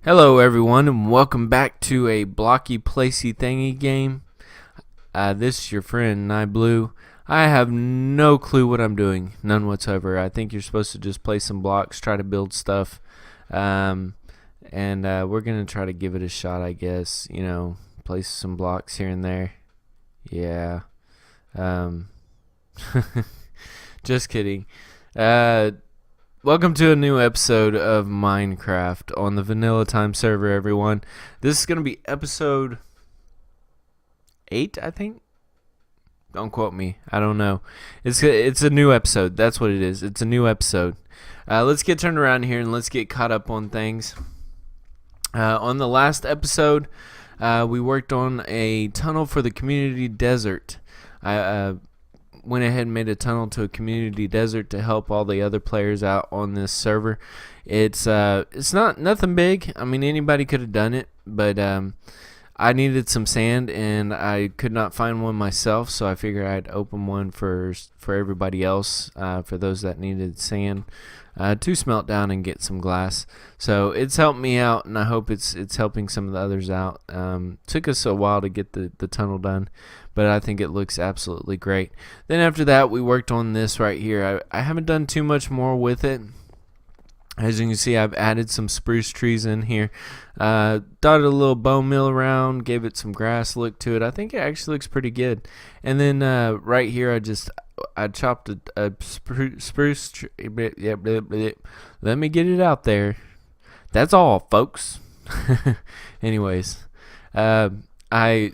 Hello everyone and welcome back to a blocky placey thingy game. This is your friend Nieblue. I have no clue what I'm doing, none whatsoever. I think you're supposed to just place some blocks, try to build stuff, and we're going to try to give it a shot, I guess. You know, place some blocks here and there. Yeah. Just kidding. Welcome to a new episode of Minecraft on the Vanilla Time server, everyone. This is going to be episode 8, I think. Don't quote me. I don't know. It's a new episode. That's what it is. It's a new episode. Let's get turned around here and let's get caught up on things. On the last episode, we worked on a tunnel for the community desert. I went ahead and made a tunnel to a community desert to help all the other players out on this server. It's not nothing big. I mean, anybody could have done it, but I needed some sand and I could not find one myself, so I figured I'd open one for everybody else, for those that needed sand, to smelt down and get some glass. So it's helped me out, and I hope it's helping some of the others out. Took us a while to get the tunnel done, but I think it looks absolutely great. Then after that, we worked on this right here. I haven't done too much more with it. As you can see, I've added some spruce trees in here. Dotted a little bone meal around, gave it some grass look to it. I think it actually looks pretty good. And then right here, I chopped a spruce tree. Let me get it out there. That's all, folks. Anyways, I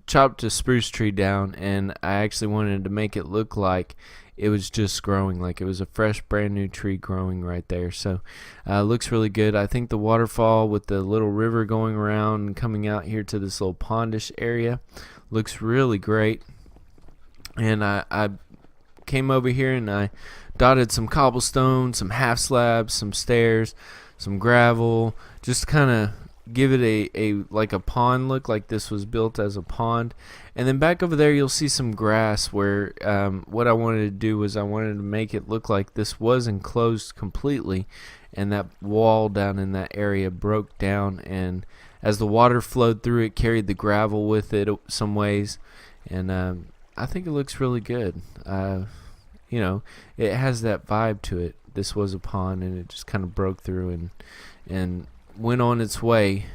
chopped a spruce tree down, and I actually wanted to make it look like it was just growing, like it was a fresh brand new tree growing right there. So looks really good. I think the waterfall with the little river going around and coming out here to this little pondish area looks really great. And I came over here and I dotted some cobblestone, some half slabs, some stairs, some gravel, just kind of give it a like a pond look, like this was built as a pond. And then back over there you'll see some grass where what I wanted to do was I wanted to make it look like this was enclosed completely, and that wall down in that area broke down, and as the water flowed through it carried the gravel with it some ways, and I think it looks really good. You know, it has that vibe to it. This was a pond and it just kind of broke through and went on its way.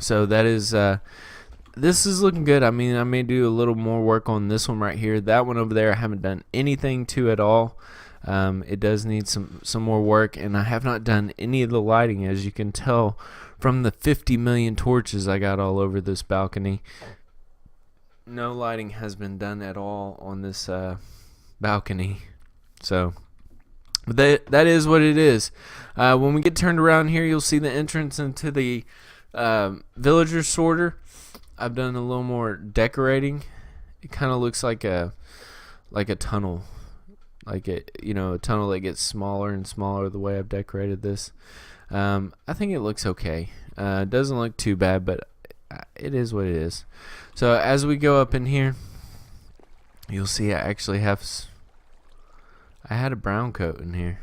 So that is this is looking good. I mean, I may do a little more work on this one right here. That one over there I haven't done anything to at all. It does need some more work, and I have not done any of the lighting, as you can tell from the 50 million torches I got all over this balcony. No lighting has been done at all on this balcony. So that is what it is. When we get turned around here, you'll see the entrance into the villager sorter. I've done a little more decorating. It kind of looks like a tunnel, like a tunnel that gets smaller and smaller the way I've decorated this. I think it looks okay. It doesn't look too bad, but it is what it is. So as we go up in here, you'll see I actually have. I had a brown coat in here.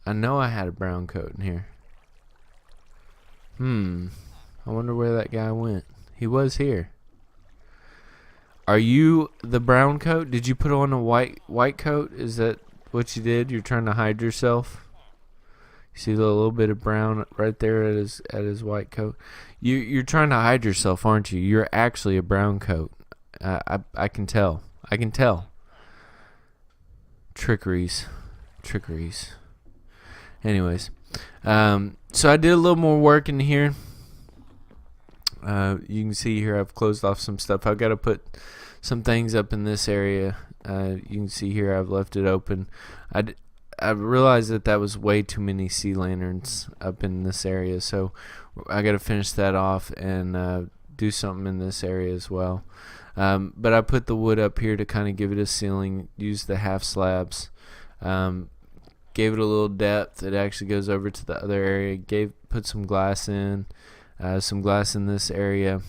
I know I had a brown coat in here. I wonder where that guy went. He was here. Are you the brown coat? Did you put on a white coat? Is that what you did? You're trying to hide yourself? You see the little bit of brown right there at his white coat? You're trying to hide yourself, aren't you? You're actually a brown coat. I can tell. I can tell. Trickeries. Anyways, so I did a little more work in here. You can see here I've closed off some stuff. I've got to put some things up in this area. You can see here I've left it open. I realized that was way too many sea lanterns up in this area, so I got to finish that off and do something in this area as well. But I put the wood up here to kind of give it a ceiling. Use the half slabs. Gave it a little depth. It actually goes over to the other area. Put some glass in this area,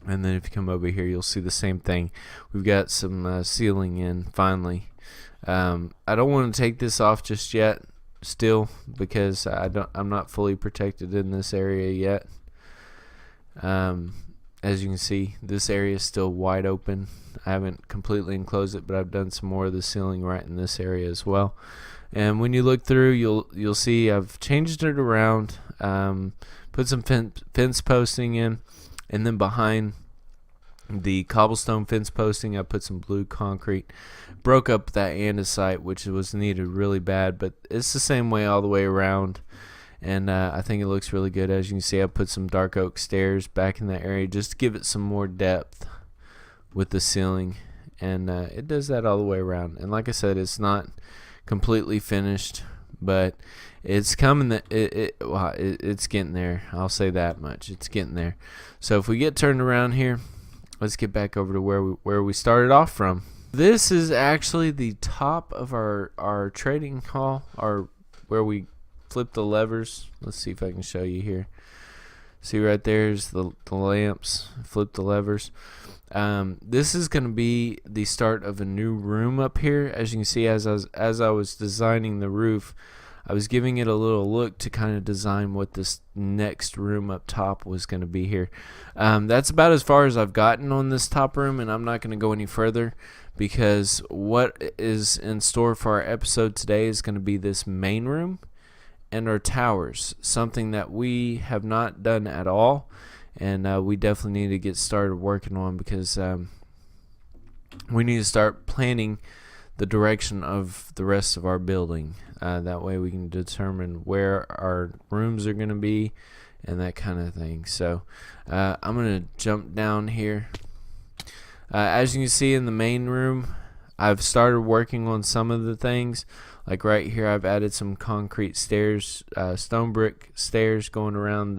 and then if you come over here, you'll see the same thing. We've got some ceiling in finally. I don't want to take this off just yet, still, because I'm not fully protected in this area yet. As you can see, this area is still wide open. I haven't completely enclosed it, but I've done some more of the ceiling right in this area as well. And when you look through, you'll see I've changed it around, put some fence posting in, and then behind the cobblestone fence posting, I put some blue concrete. Broke up that andesite, which was needed really bad, but it's the same way all the way around. And I think it looks really good. As you can see, I put some dark oak stairs back in that area just to give it some more depth with the ceiling. And it does that all the way around. And like I said, it's not completely finished, but it's coming. It's getting there. I'll say that much. It's getting there. So if we get turned around here, let's get back over to where we started off from. This is actually the top of our trading hall, where we flip the levers. Let's see if I can show you here. See right there's the lamps. Flip the levers. This is going to be the start of a new room up here. As you can see, as I was designing the roof, I was giving it a little look to kind of design what this next room up top was going to be here. That's about as far as I've gotten on this top room, and I'm not going to go any further because what is in store for our episode today is going to be this main room and our towers, something that we have not done at all, and we definitely need to get started working on because we need to start planning the direction of the rest of our building. That way we can determine where our rooms are going to be and that kind of thing. So I'm going to jump down here. As you can see in the main room, I've started working on some of the things. Like right here, I've added some concrete stairs, stone brick stairs going around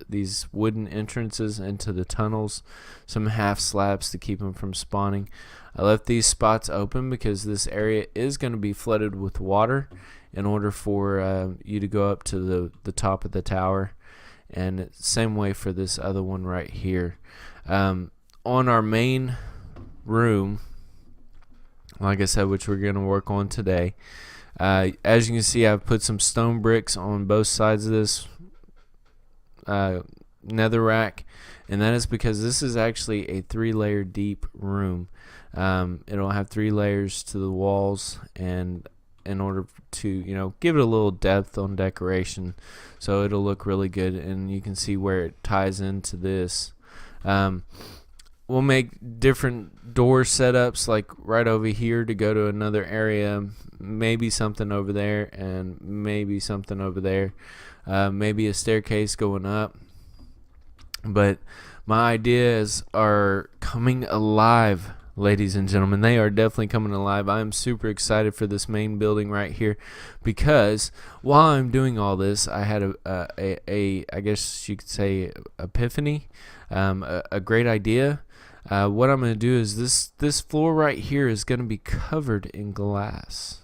these wooden entrances into the tunnels. Some half slabs to keep them from spawning. I left these spots open because this area is going to be flooded with water in order for you to go up to the top of the tower. And same way for this other one right here. On our main room, like I said, which we're going to work on today, as you can see, I've put some stone bricks on both sides of this nether rack, and that is because this is actually a 3-layer deep room. It'll have 3 layers to the walls, and in order to give it a little depth on decoration, so it'll look really good. And you can see where it ties into this. We'll make different door setups, like right over here to go to another area, maybe something over there, and maybe something over there, maybe a staircase going up. But my ideas are coming alive, ladies and gentlemen. They are definitely coming alive. I am super excited for this main building right here because while I'm doing all this, I had a I guess you could say epiphany, a great idea. What I'm going to do is this floor right here is going to be covered in glass,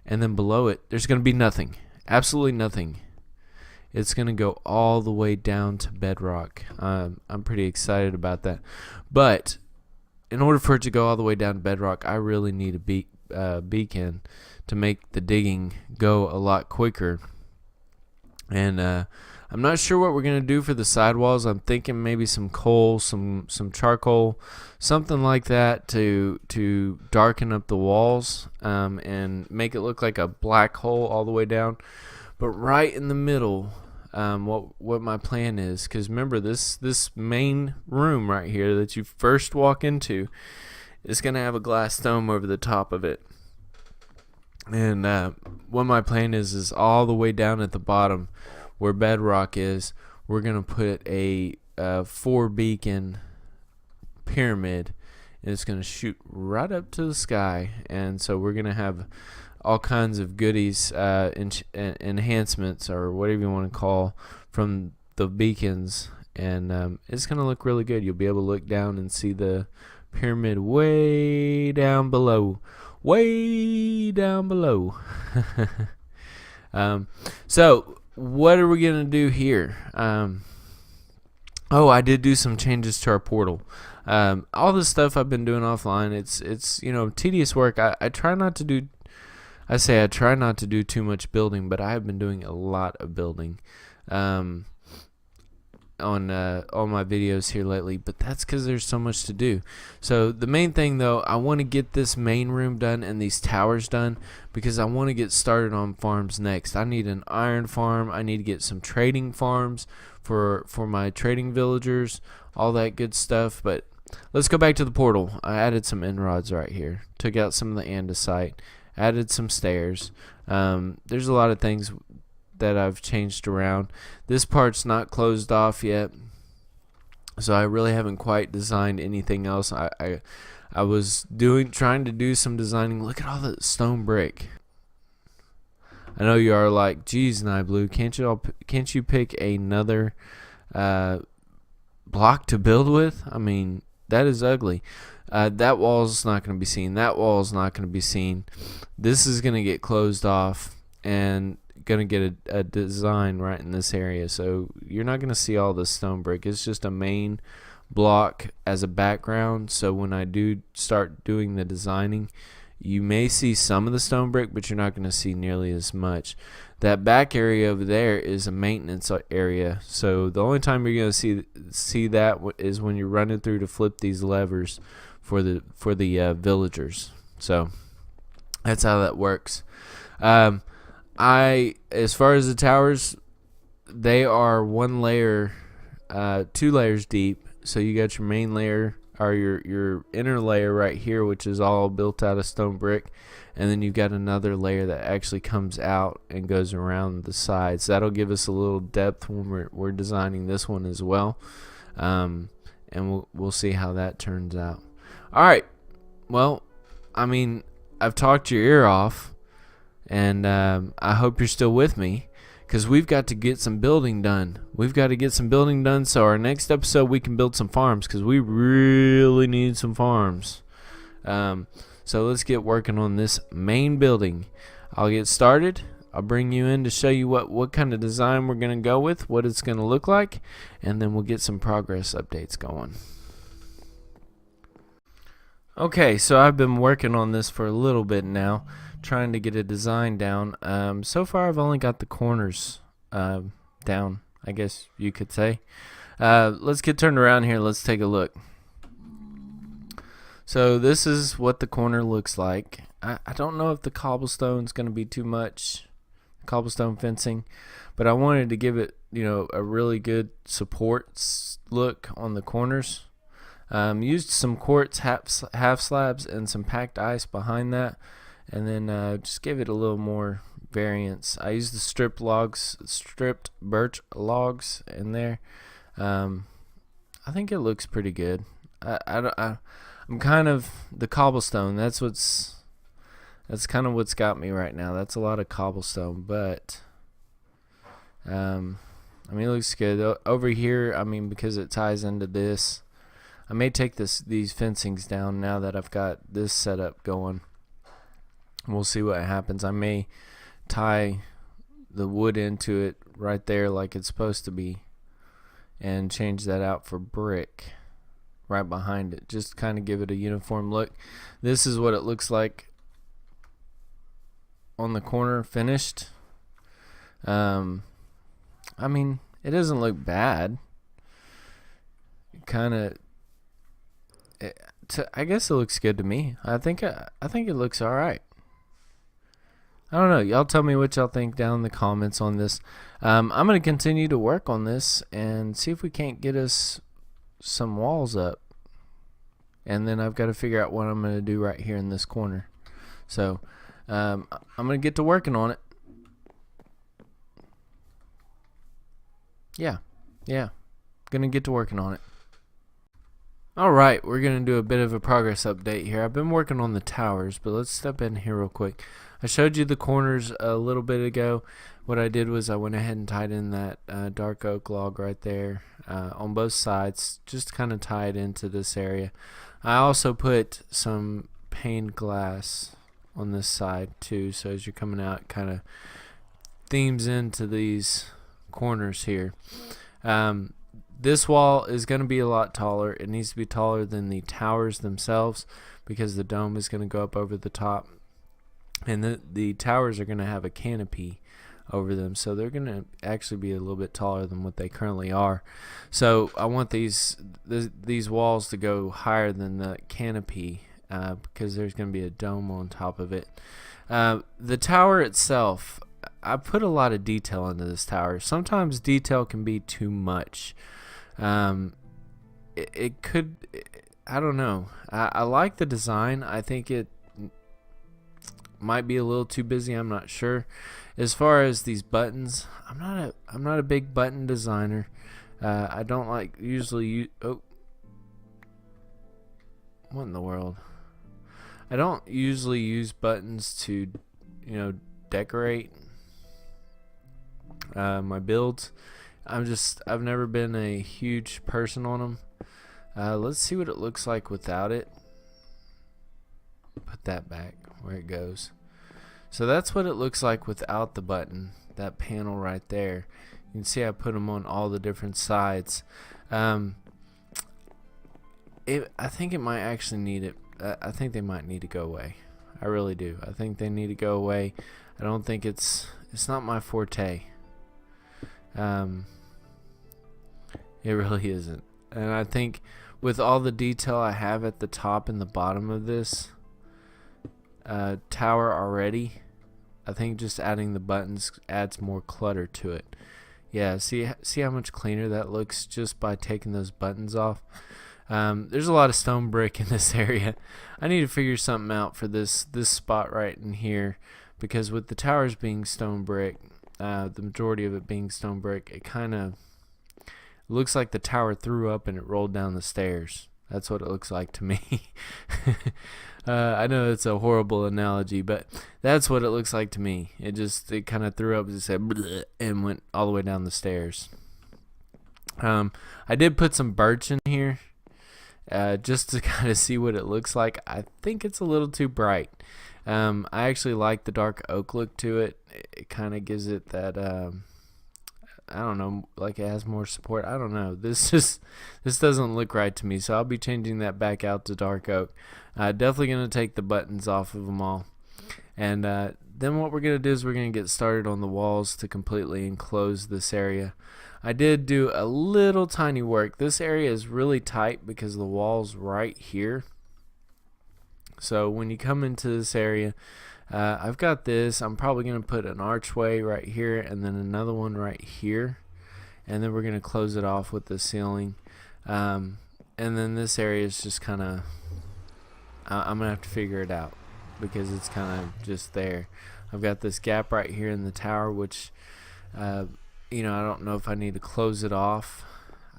and then below it there's going to be nothing, absolutely nothing. It's going to go all the way down to bedrock. I'm pretty excited about that, but in order for it to go all the way down to bedrock, I really need a beacon to make the digging go a lot quicker. And I'm not sure what we're going to do for the sidewalls. I'm thinking maybe some coal, some charcoal, something like that to darken up the walls and make it look like a black hole all the way down. But right in the middle, what my plan is, because remember this main room right here that you first walk into is going to have a glass dome over the top of it. And what my plan is all the way down at the bottom where bedrock is, we're going to put a 4 beacon pyramid, and it's going to shoot right up to the sky. And so we're going to have all kinds of goodies, enhancements, or whatever you want to call, from the beacons, and it's going to look really good. You'll be able to look down and see the pyramid way down below. So what are we going to do here? I did do some changes to our portal. All this stuff I've been doing offline, it's tedious work. I try not to do I say I try not to do too much building, but I have been doing a lot of building on all my videos here lately, but that's because there's so much to do. So the main thing though, I want to get this main room done and these towers done because I want to get started on farms next. I need an iron farm. I need to get some trading farms for my trading villagers, all that good stuff. But let's go back to the portal. I added some end rods right here, took out some of the andesite, added some stairs. There's a lot of things that I've changed around. This part's not closed off yet, so I really haven't quite designed anything else. I was trying to do some designing. Look at all the stone brick. I know you are like, geez, Nieblue, can't you pick another block to build with? I mean, that is ugly. That wall's not going to be seen. That wall's not going to be seen. This is going to get closed off and going to get a design right in this area. So you're not going to see all this stone brick. It's just a main block as a background. So when I do start doing the designing, you may see some of the stone brick, but you're not going to see nearly as much. That back area over there is a maintenance area. So the only time you're going to see that is when you're running through to flip these levers for the villagers. So that's how that works. As far as the towers, they are one layer, 2 layers deep. So you got your main layer, or your inner layer right here, which is all built out of stone brick, and then you've got another layer that actually comes out and goes around the sides. That'll give us a little depth when we're designing this one as well, and we'll see how that turns out. All right, well, I mean, I've talked your ear off. And I hope you're still with me, because we've got to get some building done. We've got to get some building done so our next episode we can build some farms, because we really need some farms. So let's get working on this main building. I'll get started. I'll bring you in to show you what kind of design we're going to go with, what it's going to look like, and then we'll get some progress updates going. Okay, so I've been working on this for a little bit now, trying to get a design down. So far I've only got the corners down, I guess you could say. Let's get turned around here. Let's take a look. So this is what the corner looks like. I don't know if the cobblestone's going to be too much, cobblestone fencing, but I wanted to give it, a really good support look on the corners. Used some quartz half slabs and some packed ice behind that, and then just gave it a little more variance. I used the stripped birch logs in there. I think it looks pretty good. I'm kind of the cobblestone. That's kind of what's got me right now. That's a lot of cobblestone, but I mean, it looks good over here. I mean, because it ties into this. I may take these fencings down now that I've got this setup going. We'll see what happens. I may tie the wood into it right there like it's supposed to be and change that out for brick right behind it. Just kind of give it a uniform look. This is what it looks like on the corner finished. I mean, it doesn't look bad. I guess it looks good to me. I think it looks all right. I don't know. Y'all tell me what y'all think down in the comments on this. I'm going to continue to work on this and see if we can't get us some walls up. And then I've got to figure out what I'm going to do right here in this corner. So I'm going to get to working on it. Yeah. Going to get to working on it. Alright, we're going to do a bit of a progress update here. I've been working on the towers, but let's step in here real quick. I showed you the corners a little bit ago. What I did was I went ahead and tied in that dark oak log right there on both sides, just to kind of tie it into this area. I also put some paned glass on this side too, so as you're coming out, it kind of themes into these corners here. This wall is going to be a lot taller. It needs to be taller than the towers themselves because the dome is going to go up over the top. And the towers are going to have a canopy over them, so they're going to actually be a little bit taller than what they currently are. So I want these walls to go higher than the canopy because there's going to be a dome on top of it. The tower itself, I put a lot of detail into this tower. Sometimes detail can be too much. It could, I don't know. I like the design. I think it might be a little too busy. I'm not sure. As far as these buttons, I'm not a big button designer. I don't like usually what in the world? I don't usually use buttons to, decorate my builds. I've never been a huge person on them. Let's see what it looks like without it. Put that back where it goes. So that's what it looks like without the button, that panel right there. You can see I put them on all the different sides. I think it might actually need it. I think they might need to go away. I really do. I think they need to go away. I don't think it's not my forte. It really isn't. And I think with all the detail I have at the top and the bottom of this tower already, I think just adding the buttons adds more clutter to it. Yeah, see how much cleaner that looks just by taking those buttons off. There's a lot of stone brick in this area. I need to figure something out for this spot right in here, because with the towers being stone brick, the majority of it being stone brick, it kind of looks like the tower threw up and it rolled down the stairs. That's what it looks like to me. I know it's a horrible analogy, but that's what it looks like to me. It kind of threw up, as it said, bleh, and went all the way down the stairs. I did put some birch in here just to kind of see what it looks like. I think it's a little too bright. I actually like the dark oak look to it. It kind of gives it that I don't know, like it has more support. I don't know. This doesn't look right to me, so I'll be changing that back out to dark oak. Definitely going to take the buttons off of them all. And then what we're going to do is we're going to get started on the walls to completely enclose this area. I did do a little tiny work. This area is really tight because the wall's right here. So when you come into this area, I've got this. I'm probably going to put an archway right here and then another one right here. And then we're going to close it off with the ceiling. And then this area is just kind of, I'm going to have to figure it out because it's kind of just there. I've got this gap right here in the tower, which, I don't know if I need to close it off.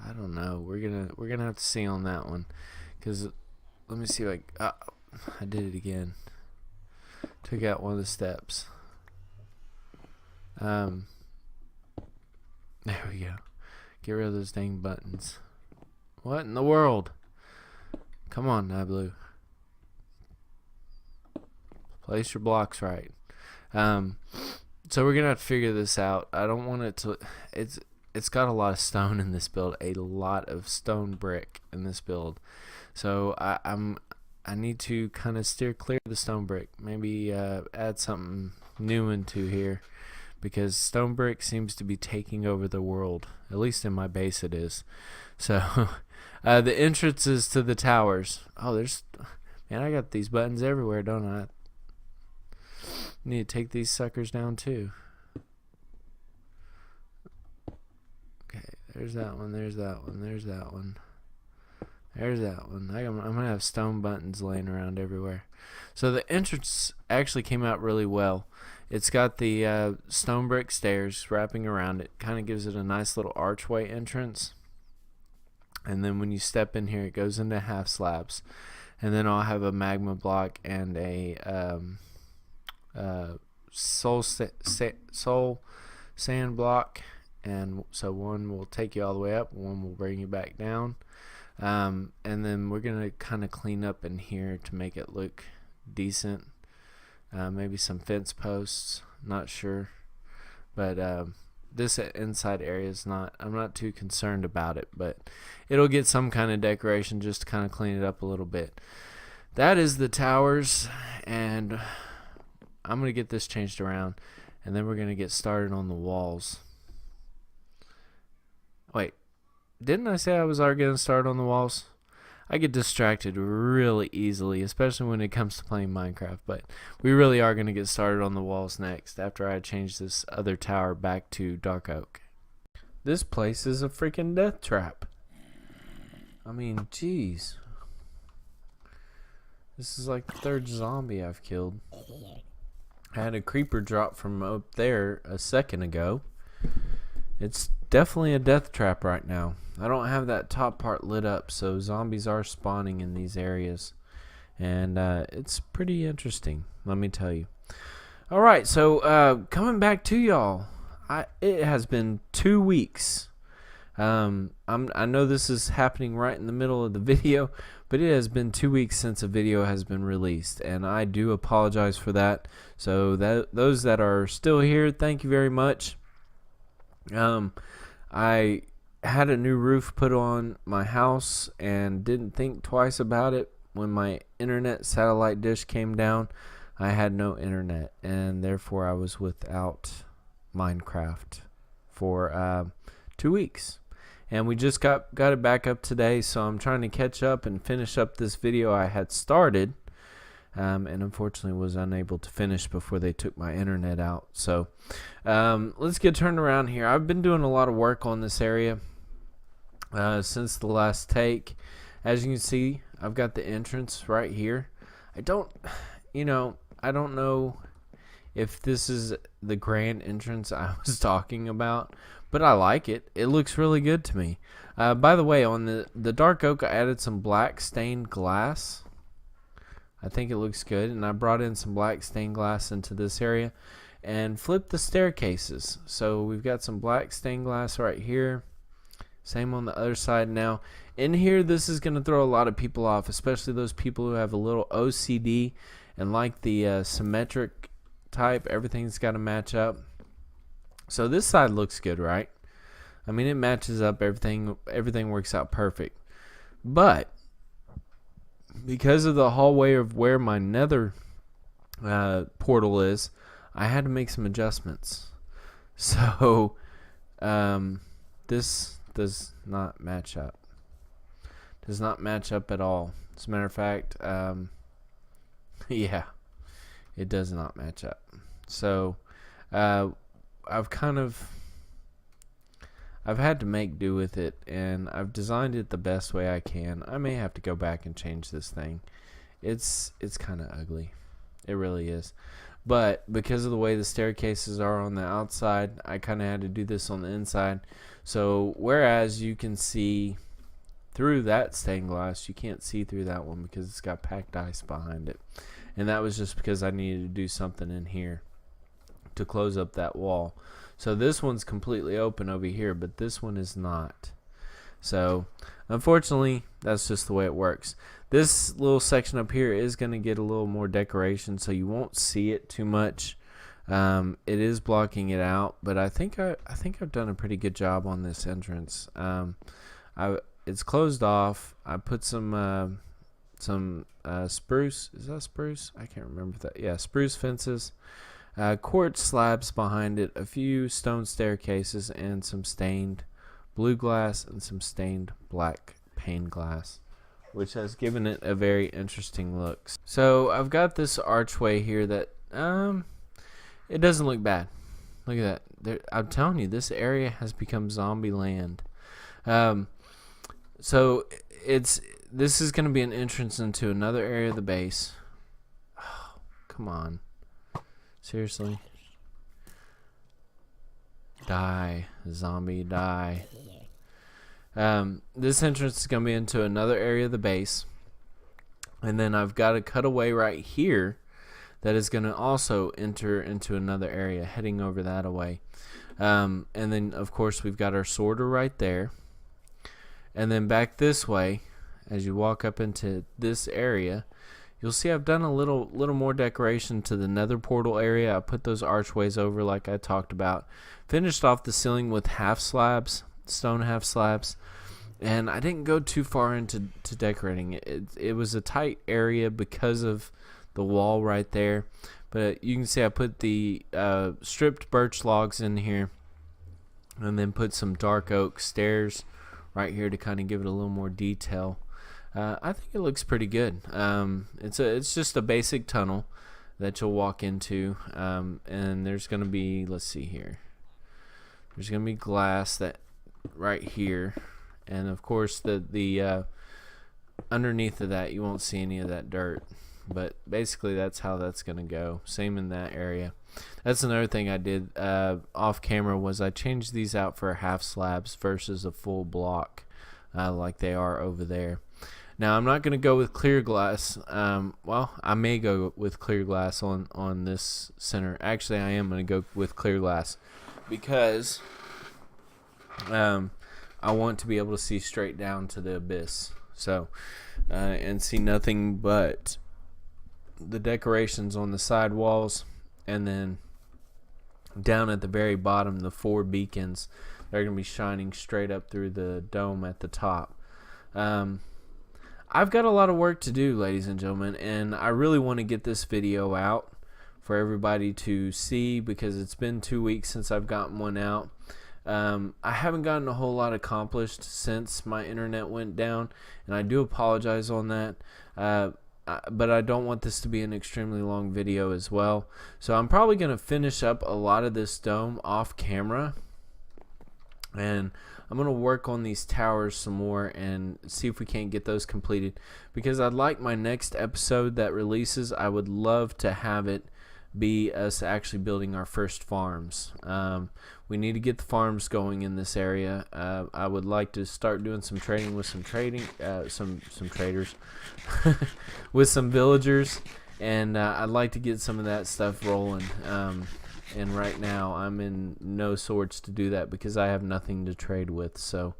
I don't know. We're gonna have to see on that one. Because, let me see if I did it again. Took out one of the steps. There we go. Get rid of those dang buttons. What in the world? Come on, Nieblue. Place your blocks right. So we're gonna have to figure this out. I don't want it to. It's got a lot of stone in this build. A lot of stone brick in this build. So I need to kind of steer clear of the stone brick. Maybe add something new into here, because stone brick seems to be taking over the world. At least in my base it is. So the entrances to the towers. Oh, man, I got these buttons everywhere, don't I? Need to take these suckers down too. Okay, there's that one. There's that one. There's that one. There's that one. I'm going to have stone buttons laying around everywhere. So the entrance actually came out really well. It's got the stone brick stairs wrapping around it. Kind of gives it a nice little archway entrance. And then when you step in here, it goes into half slabs. And then I'll have a magma block and a soul sand block. And so one will take you all the way up. One will bring you back down. And then we're going to kind of clean up in here to make it look decent. Maybe some fence posts, not sure. But this inside area is I'm not too concerned about it, but it'll get some kind of decoration just to kind of clean it up a little bit. That is the towers, and I'm going to get this changed around, and then we're going to get started on the walls. Wait, didn't I say I was already going to start on the walls? I get distracted really easily, especially when it comes to playing Minecraft, but we really are going to get started on the walls next after I change this other tower back to dark oak. This place is a freaking death trap. I mean, jeez. This is like the third zombie I've killed. I had a creeper drop from up there a second ago. It's definitely a death trap right now. I don't have that top part lit up, so zombies are spawning in these areas. And it's pretty interesting, let me tell you. Alright, so coming back to y'all. It has been 2 weeks. I know this is happening right in the middle of the video, but it has been 2 weeks since a video has been released, and I do apologize for that. So those that are still here, thank you very much. I had a new roof put on my house and didn't think twice about it. When my internet satellite dish came down, I had no internet, and therefore I was without Minecraft for 2 weeks. And we just got it back up today, so I'm trying to catch up and finish up this video I had started, and unfortunately was unable to finish before they took my internet out. So let's get turned around here. I've been doing a lot of work on this area since the last take. As you can see, I've got the entrance right here. I don't know if this is the grand entrance I was talking about, but I like it. It looks really good to me. By the way, on the dark oak, I added some black stained glass. I think it looks good, and I brought in some black stained glass into this area and flipped the staircases. So we've got some black stained glass right here. Same on the other side. Now, in here, this is going to throw a lot of people off, especially those people who have a little OCD and like the symmetric type. Everything's got to match up. So this side looks good, right? I mean, it matches up. Everything works out perfect. But because of the hallway of where my nether portal is, I had to make some adjustments. So this does not match up. Does not match up at all. As a matter of fact, yeah, it does not match up. So I've had to make do with it, and I've designed it the best way I can. I may have to go back and change this thing. It's kind of ugly. It really is. But because of the way the staircases are on the outside, I kind of had to do this on the inside. So whereas you can see through that stained glass, you can't see through that one because it's got packed ice behind it. And that was just because I needed to do something in here to close up that wall. So this one's completely open over here, but this one is not. So unfortunately, that's just the way it works. This little section up here is going to get a little more decoration, so you won't see it too much. It is blocking it out, but I think I've done a pretty good job on this entrance. It's closed off. I put some spruce. Is that spruce? I can't remember that. Yeah, spruce fences. Quartz slabs behind it, a few stone staircases, and some stained blue glass and some stained black pane glass, which has given it a very interesting look. So I've got this archway here that it doesn't look bad. Look at that. I'm telling you, this area has become zombie land. So this is going to be an entrance into another area of the base. Oh, come on. Seriously? Die, zombie, die. This entrance is going to be into another area of the base. And then I've got a cutaway right here that is going to also enter into another area, heading over that away. And then, of course, we've got our sorter right there. And then back this way, as you walk up into this area, you'll see I've done a little more decoration to the nether portal area. I put those archways over like I talked about. Finished off the ceiling with half slabs, stone half slabs. And I didn't go too far into decorating it. It was a tight area because of the wall right there. But you can see I put the stripped birch logs in here, and then put some dark oak stairs right here to kind of give it a little more detail. I think it looks pretty good. It's just a basic tunnel that you'll walk into, and there's gonna be, let's see here, there's gonna be glass that right here, and of course the underneath of that you won't see any of that dirt. But basically that's how that's gonna go. Same in that area. That's another thing I did off camera, was I changed these out for half slabs versus a full block like they are over there. Now I'm not gonna go with clear glass. Well, I may go with clear glass on this center. Actually, I am gonna go with clear glass because I want to be able to see straight down to the abyss. So and see nothing but the decorations on the side walls, and then down at the very bottom, the 4 beacons, they're going to be shining straight up through the dome at the top. I've got a lot of work to do, ladies and gentlemen, and I really want to get this video out for everybody to see, because it's been 2 weeks since I've gotten one out. I haven't gotten a whole lot accomplished since my internet went down, and I do apologize on that. But I don't want this to be an extremely long video as well. So I'm probably going to finish up a lot of this dome off camera, and I'm going to work on these towers some more and see if we can't get those completed, because I'd like my next episode that releases, I would love to have it be us actually building our first farms. We need to get the farms going in this area. I would like to start doing some trading with some traders with some villagers, and I'd like to get some of that stuff rolling. And right now I'm in no sorts to do that because I have nothing to trade with. So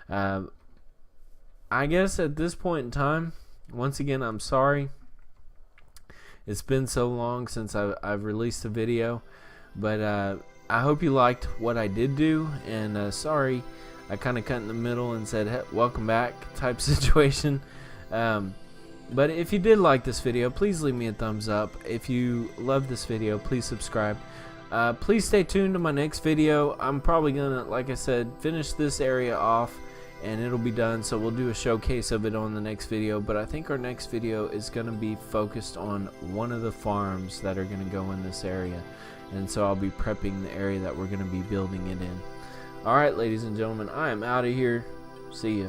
I guess at this point in time, once again, I'm sorry. It's been so long since I've released a video, but I hope you liked what I did do, and sorry I kind of cut in the middle and said, hey, welcome back type situation. But if you did like this video, please leave me a thumbs up. If you love this video, please subscribe. Please stay tuned to my next video. I'm probably gonna, like I said, finish this area off and it'll be done, so we'll do a showcase of it on the next video. But I think our next video is going to be focused on one of the farms that are going to go in this area, and so I'll be prepping the area that we're going to be building it in. Alright, ladies and gentlemen, I am out of here. See ya.